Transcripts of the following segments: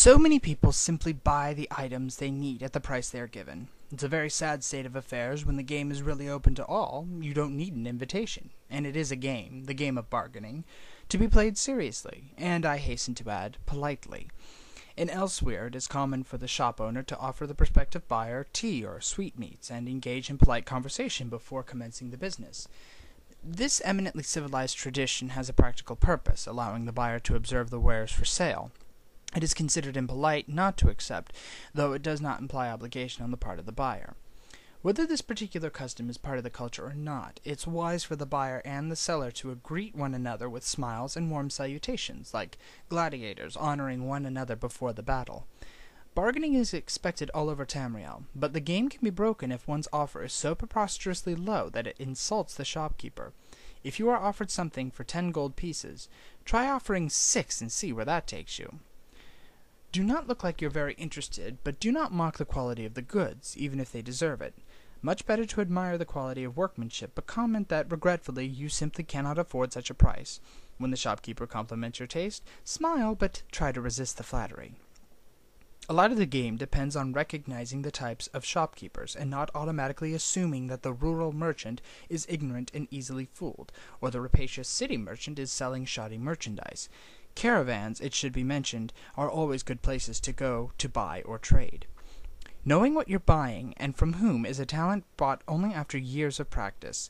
So many people simply buy the items they need at the price they are given. It's a very sad state of affairs when the game is really open to all. You don't need an invitation. And it is a game, the game of bargaining, to be played seriously, and I hasten to add, politely. And elsewhere it is common for the shop owner to offer the prospective buyer tea or sweetmeats and engage in polite conversation before commencing the business. This eminently civilized tradition has a practical purpose, allowing the buyer to observe the wares for sale. It is considered impolite not to accept, though it does not imply obligation on the part of the buyer. Whether this particular custom is part of the culture or not, it's wise for the buyer and the seller to greet one another with smiles and warm salutations, like gladiators honoring one another before the battle. Bargaining is expected all over Tamriel, but the game can be broken if one's offer is so preposterously low that it insults the shopkeeper. If you are offered something for 10 gold pieces, try offering 6 and see where that takes you. Do not look like you're very interested, but do not mock the quality of the goods, even if they deserve it. Much better to admire the quality of workmanship, but comment that, regretfully, you simply cannot afford such a price. When the shopkeeper compliments your taste, smile, but try to resist the flattery. A lot of the game depends on recognizing the types of shopkeepers, and not automatically assuming that the rural merchant is ignorant and easily fooled, or the rapacious city merchant is selling shoddy merchandise. Caravans, it should be mentioned, are always good places to go to buy or trade. Knowing what you're buying and from whom is a talent bought only after years of practice.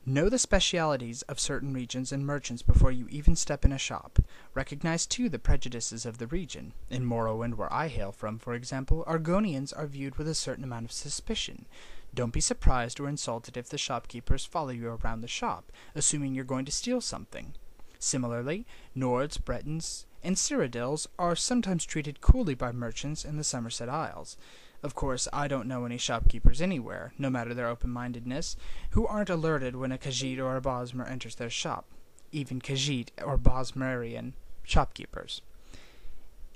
Know the specialities of certain regions and merchants before you even step in a shop. Recognize, too, the prejudices of the region. In Morrowind, where I hail from, for example, Argonians are viewed with a certain amount of suspicion. Don't be surprised or insulted if the shopkeepers follow you around the shop, assuming you're going to steal something. Similarly, Nords, Bretons, and Cyrodiils are sometimes treated coolly by merchants in the Somerset Isles. Of course, I don't know any shopkeepers anywhere, no matter their open-mindedness, who aren't alerted when a Khajiit or a Bosmer enters their shop. Even Khajiit or Bosmerian shopkeepers.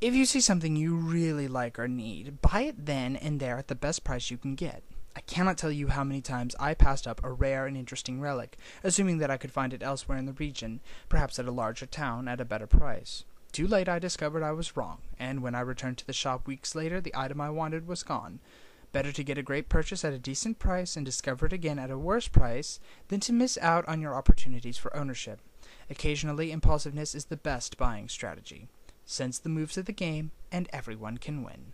If you see something you really like or need, buy it then and there at the best price you can get. I cannot tell you how many times I passed up a rare and interesting relic, assuming that I could find it elsewhere in the region, perhaps at a larger town, at a better price. Too late I discovered I was wrong, and when I returned to the shop weeks later, the item I wanted was gone. Better to get a great purchase at a decent price and discover it again at a worse price than to miss out on your opportunities for ownership. Occasionally, impulsiveness is the best buying strategy. Sense the moves of the game, and everyone can win.